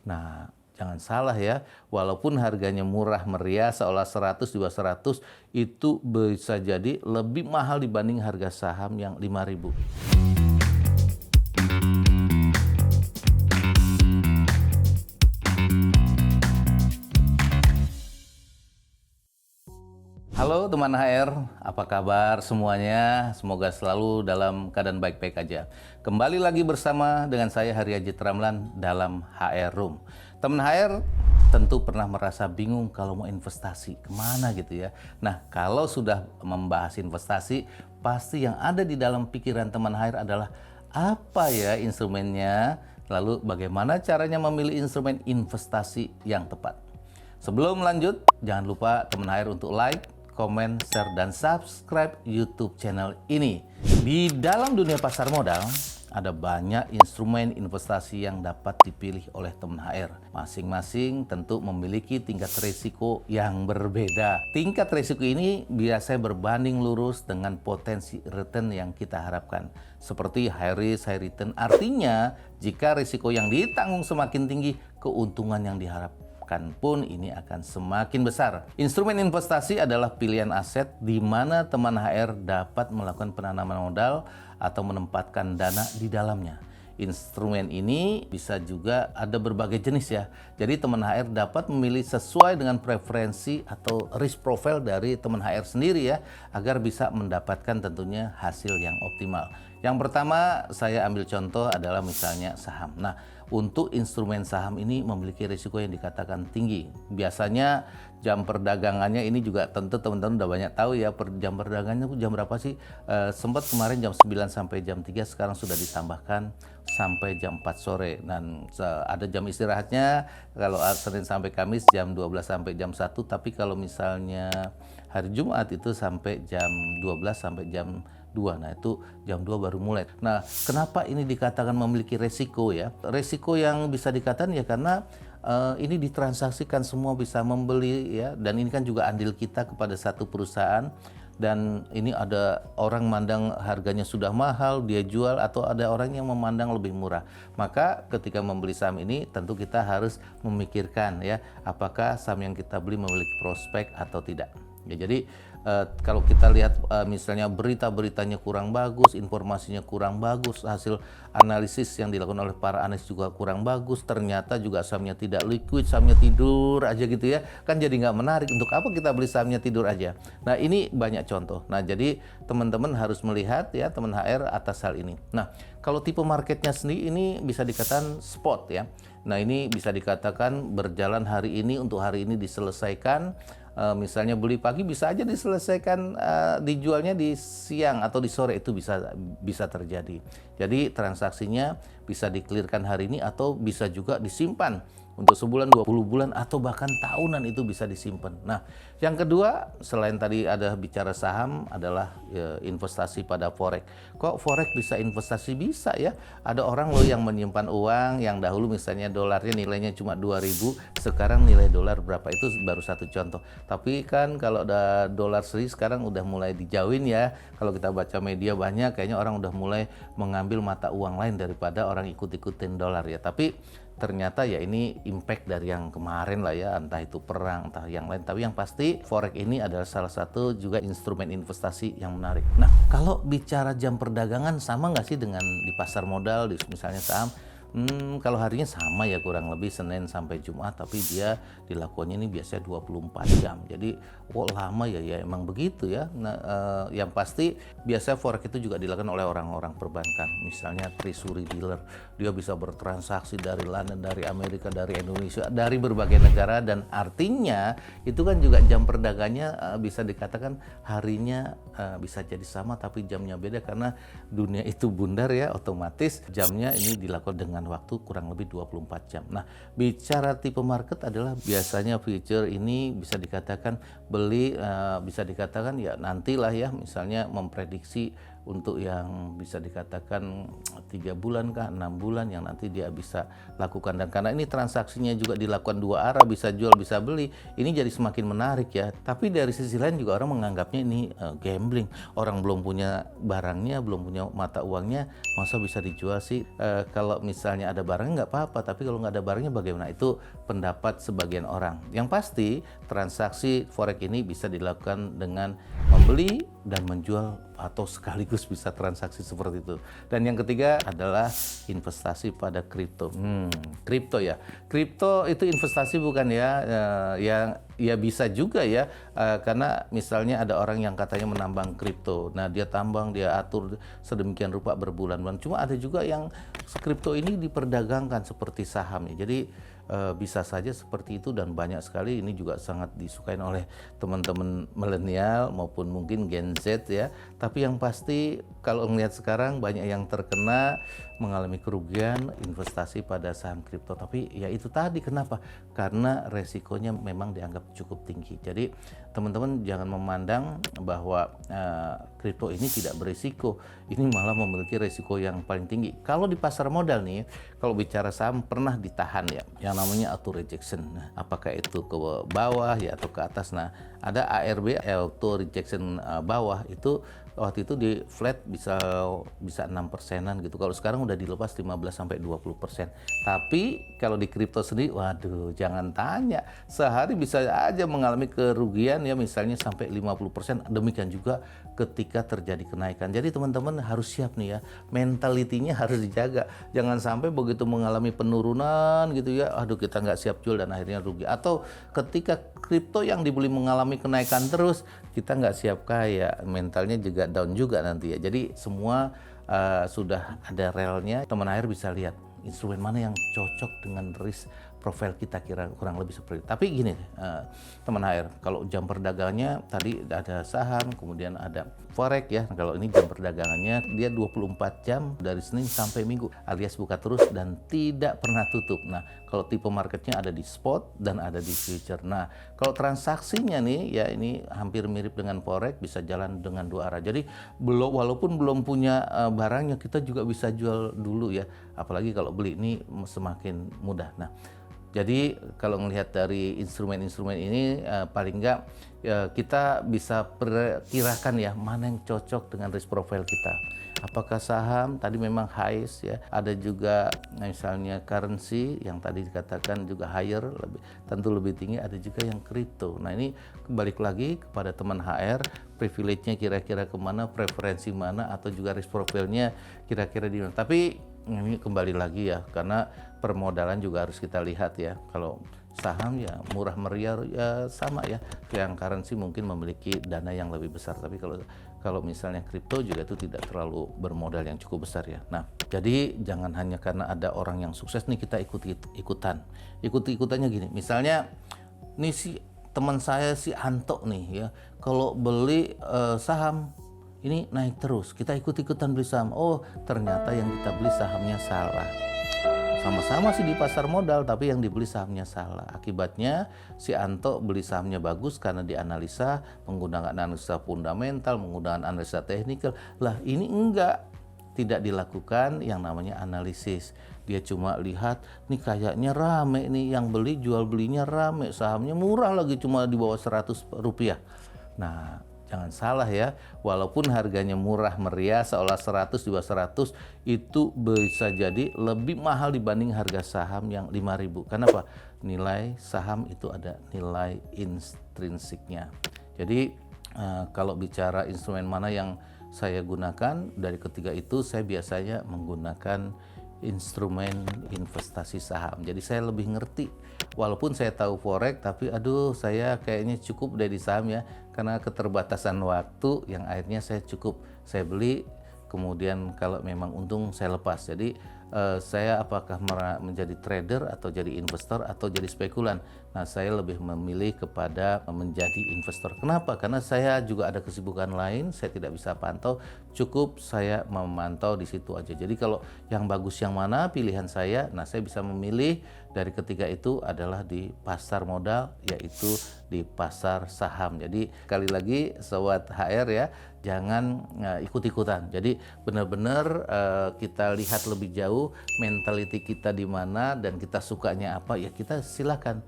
Nah, jangan salah ya, walaupun harganya murah meriah seolah 100 di bawah 100, itu bisa jadi lebih mahal dibanding harga saham yang 5.000. Halo teman HR, apa kabar semuanya? Semoga selalu dalam keadaan baik-baik aja. Kembali lagi bersama dengan saya Hari Haji Ramlan dalam HR Room. Teman HR tentu pernah merasa bingung kalau mau investasi kemana gitu ya. Nah, kalau sudah membahas investasi, pasti yang ada di dalam pikiran teman HR adalah apa ya instrumennya, lalu bagaimana caranya memilih instrumen investasi yang tepat. Sebelum lanjut, jangan lupa teman HR untuk like, komen, share, dan subscribe YouTube channel ini. Di dalam dunia pasar modal, ada banyak instrumen investasi yang dapat dipilih oleh teman HR. Masing-masing tentu memiliki tingkat risiko yang berbeda. Tingkat risiko ini biasanya berbanding lurus dengan potensi return yang kita harapkan. Seperti high risk, high return. Artinya, jika risiko yang ditanggung semakin tinggi, keuntungan yang diharapkan pun ini akan semakin besar. Instrumen investasi adalah pilihan aset di mana teman HR dapat melakukan penanaman modal atau menempatkan dana di dalamnya. Instrumen ini bisa juga ada berbagai jenis ya. Jadi teman HR dapat memilih sesuai dengan preferensi atau risk profile dari teman HR sendiri ya, agar bisa mendapatkan tentunya hasil yang optimal. Yang pertama saya ambil contoh adalah misalnya saham. Nah, untuk instrumen saham ini memiliki risiko yang dikatakan tinggi. Biasanya jam perdagangannya ini juga tentu teman-teman udah banyak tahu ya, jam perdagangannya jam berapa sih? Sempat kemarin jam 9 sampai jam 3, sekarang sudah ditambahkan sampai jam 4 sore. Dan ada jam istirahatnya kalau Senin sampai Kamis jam 12 sampai jam 1, tapi kalau misalnya hari Jumat itu sampai jam 12 sampai jam 2. Nah, itu jam 2 baru mulai. Nah, kenapa ini dikatakan memiliki resiko ya? Resiko yang bisa dikatakan ya karena ini ditransaksikan semua bisa membeli ya, dan ini kan juga andil kita kepada satu perusahaan, dan ini ada orang mandang harganya sudah mahal, dia jual, atau ada orang yang memandang lebih murah. Maka ketika membeli saham ini tentu kita harus memikirkan ya, apakah saham yang kita beli memiliki prospek atau tidak. Ya, jadi kalau kita lihat misalnya berita-beritanya kurang bagus, informasinya kurang bagus, hasil analisis yang dilakukan oleh para analis juga kurang bagus, ternyata juga sahamnya tidak liquid, sahamnya tidur aja gitu ya, kan jadi nggak menarik. Untuk apa kita beli sahamnya tidur aja? Nah, ini banyak contoh. Nah, jadi teman-teman harus melihat ya teman HR atas hal ini. Nah, kalau tipe marketnya sendiri ini bisa dikatakan spot ya. Nah, ini bisa dikatakan berjalan hari ini untuk hari ini diselesaikan. Misalnya beli pagi bisa aja diselesaikan, dijualnya di siang atau di sore, itu bisa terjadi. Jadi transaksinya bisa di-clearkan hari ini atau bisa juga disimpan untuk sebulan, 20 bulan, atau bahkan tahunan itu bisa disimpan. Nah, yang kedua selain tadi ada bicara saham adalah investasi pada forex. Kok forex bisa investasi? Bisa ya. Ada orang loh yang menyimpan uang yang dahulu misalnya dolarnya nilainya cuma 2.000, sekarang nilai dolar berapa, itu baru satu contoh. Tapi kan kalau ada dolar seri sekarang udah mulai dijauhin ya. Kalau kita baca media banyak kayaknya orang udah mulai mengambil mata uang lain daripada orang ikut-ikutin dolar ya. Tapi ternyata ya ini impact dari yang kemarin lah ya, entah itu perang, entah yang lain. Tapi yang pasti forex ini adalah salah satu juga instrumen investasi yang menarik. Nah, kalau bicara jam perdagangan sama nggak sih dengan di pasar modal, di misalnya saham? Kalau harinya sama ya, kurang lebih Senin sampai Jumat, tapi dia dilakukannya ini biasanya 24 jam. Jadi kok lama ya, ya emang begitu ya. Nah, yang pasti biasanya forex itu juga dilakukan oleh orang-orang perbankan. Misalnya treasury dealer, dia bisa bertransaksi dari London, dari Amerika, dari Indonesia, dari berbagai negara, dan artinya itu kan juga jam perdagangnya bisa dikatakan harinya bisa jadi sama tapi jamnya beda, karena dunia itu bundar ya, otomatis jamnya ini dilakukan dengan waktu kurang lebih 24 jam. Nah, bicara tipe market adalah biasanya future ini bisa dikatakan beli, bisa dikatakan ya nantilah ya, misalnya memprediksi untuk yang bisa dikatakan 3 bulan kah, 6 bulan yang nanti dia bisa lakukan. Dan karena ini transaksinya juga dilakukan dua arah, bisa jual bisa beli, ini jadi semakin menarik ya. Tapi dari sisi lain juga orang menganggapnya ini gambling. Orang belum punya barangnya, belum punya mata uangnya, masa bisa dijual sih? Kalau misalnya ada barangnya nggak apa-apa, tapi kalau nggak ada barangnya bagaimana? Itu pendapat sebagian orang. Yang pasti transaksi forex ini bisa dilakukan dengan membeli dan menjual atau sekaligus bisa transaksi seperti itu. Dan yang ketiga adalah investasi pada kripto. Kripto ya. Kripto itu investasi bukan ya? Ya bisa juga ya. Karena misalnya ada orang yang katanya menambang kripto. Nah, dia tambang, dia atur sedemikian rupa berbulan-bulan. Cuma ada juga yang kripto ini diperdagangkan seperti saham ya. Jadi bisa saja seperti itu, dan banyak sekali ini juga sangat disukai oleh teman-teman milenial maupun mungkin Gen Z ya. Tapi yang pasti kalau melihat sekarang banyak yang terkena mengalami kerugian investasi pada saham kripto. Tapi ya itu tadi, kenapa? Karena resikonya memang dianggap cukup tinggi. Jadi teman-teman jangan memandang bahwa kripto ini tidak berisiko. Ini malah memiliki resiko yang paling tinggi. Kalau di pasar modal nih, kalau bicara saham pernah ditahan ya, yang namanya auto rejection. Nah, apakah itu ke bawah ya atau ke atas? Nah, ada ARB, auto rejection bawah, itu waktu itu di flat bisa 6%-an gitu. Kalau sekarang udah dilepas 15-20%. Tapi kalau di kripto sendiri, waduh, jangan tanya. Sehari bisa aja mengalami kerugian ya, misalnya sampai 50%. Demikian juga ketika terjadi kenaikan. Jadi teman-teman harus siap nih ya. Mentalitinya harus dijaga. Jangan sampai begitu mengalami penurunan gitu ya, aduh kita nggak siap jual dan akhirnya rugi. Atau ketika kripto yang dibeli mengalami kenaikan terus, kita nggak siap kaya, mentalnya juga down juga nanti ya. Jadi semua sudah ada relnya. Teman air bisa lihat instrumen mana yang cocok dengan risk profile kita, kira kurang lebih seperti itu. Tapi gini teman air, kalau jam perdagangannya tadi ada saham, kemudian ada forex ya. Kalau ini jam perdagangannya dia 24 jam dari Senin sampai Minggu, alias buka terus dan tidak pernah tutup. Nah, kalau tipe marketnya ada di spot dan ada di future. Nah, kalau transaksinya nih ya ini hampir mirip dengan forex, bisa jalan dengan dua arah. Jadi walaupun belum punya barangnya, kita juga bisa jual dulu ya. Apalagi kalau beli ini semakin mudah. Nah, jadi kalau melihat dari instrumen-instrumen ini paling enggak kita bisa perkirakan ya mana yang cocok dengan risk profile kita. Apakah saham tadi memang highest ya, ada juga misalnya currency yang tadi dikatakan juga higher, tentu lebih tinggi, ada juga yang kripto. Nah, ini balik lagi kepada teman HR, privilege-nya kira-kira kemana, preferensi mana, atau juga risk profile-nya kira-kira di mana. Tapi ini kembali lagi ya, karena permodalan juga harus kita lihat ya. Kalau saham ya murah meriah ya sama ya, yang currency mungkin memiliki dana yang lebih besar. Tapi kalau misalnya kripto juga itu tidak terlalu bermodal yang cukup besar ya. Nah, jadi jangan hanya karena ada orang yang sukses nih kita ikutannya gini. Misalnya nih si teman saya si Anto nih ya, kalau beli saham ini naik terus, kita ikut-ikutan beli saham. Oh, ternyata yang kita beli sahamnya salah. Sama-sama sih di pasar modal, tapi yang dibeli sahamnya salah. Akibatnya si Anto beli sahamnya bagus karena dianalisa, menggunakan analisa fundamental, menggunakan analisa teknikal. Lah ini enggak, tidak dilakukan yang namanya analisis. Dia cuma lihat, nih kayaknya rame nih, yang beli jual belinya rame, sahamnya murah lagi cuma di bawah 100 rupiah. Nah, jangan salah ya, walaupun harganya murah meriah seolah 100 di bawah 100, itu bisa jadi lebih mahal dibanding harga saham yang 5.000. Kenapa? Nilai saham itu ada nilai intrinsiknya. Jadi kalau bicara instrumen mana yang saya gunakan, dari ketiga itu saya biasanya menggunakan instrumen investasi saham. Jadi saya lebih ngerti, walaupun saya tahu forex, tapi aduh saya kayaknya cukup dari saham ya, karena keterbatasan waktu yang akhirnya saya beli, kemudian kalau memang untung saya lepas. Jadi saya apakah menjadi trader atau jadi investor atau jadi spekulan. Nah, saya lebih memilih kepada menjadi investor. Kenapa? Karena saya juga ada kesibukan lain, saya tidak bisa pantau, cukup saya memantau di situ aja. Jadi kalau yang bagus yang mana pilihan saya, nah saya bisa memilih Dari ketiga itu adalah di pasar modal, yaitu di pasar saham. Jadi sekali lagi sobat HR ya, jangan ikut-ikutan. Jadi benar-benar kita lihat lebih jauh mentality kita di mana dan kita sukanya apa, ya kita silakan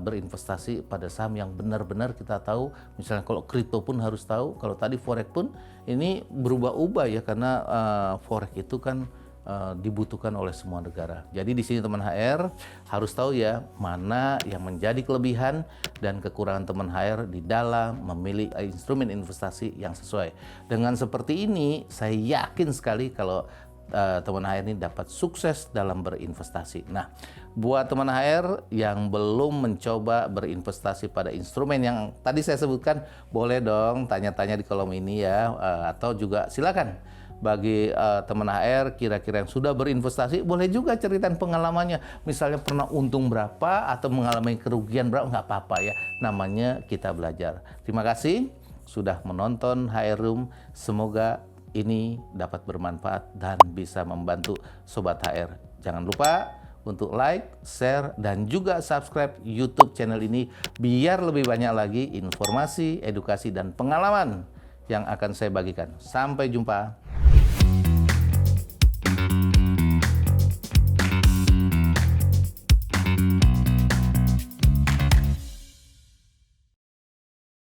berinvestasi pada saham yang benar-benar kita tahu. Misalnya kalau kripto pun harus tahu, kalau tadi forex pun ini berubah-ubah ya, karena forex itu kan dibutuhkan oleh semua negara. Jadi di sini teman HR harus tahu ya mana yang menjadi kelebihan dan kekurangan teman HR di dalam memilih instrumen investasi yang sesuai. Dengan seperti ini saya yakin sekali kalau teman HR ini dapat sukses dalam berinvestasi. Nah, buat teman HR yang belum mencoba berinvestasi pada instrumen yang tadi saya sebutkan, boleh dong tanya-tanya di kolom ini ya, atau juga silakan bagi teman HR kira-kira yang sudah berinvestasi, boleh juga ceritain pengalamannya. Misalnya pernah untung berapa atau mengalami kerugian berapa, nggak apa-apa ya. Namanya kita belajar. Terima kasih sudah menonton HR Room. Semoga ini dapat bermanfaat dan bisa membantu Sobat HR. Jangan lupa untuk like, share, dan juga subscribe YouTube channel ini biar lebih banyak lagi informasi, edukasi, dan pengalaman yang akan saya bagikan. Sampai jumpa.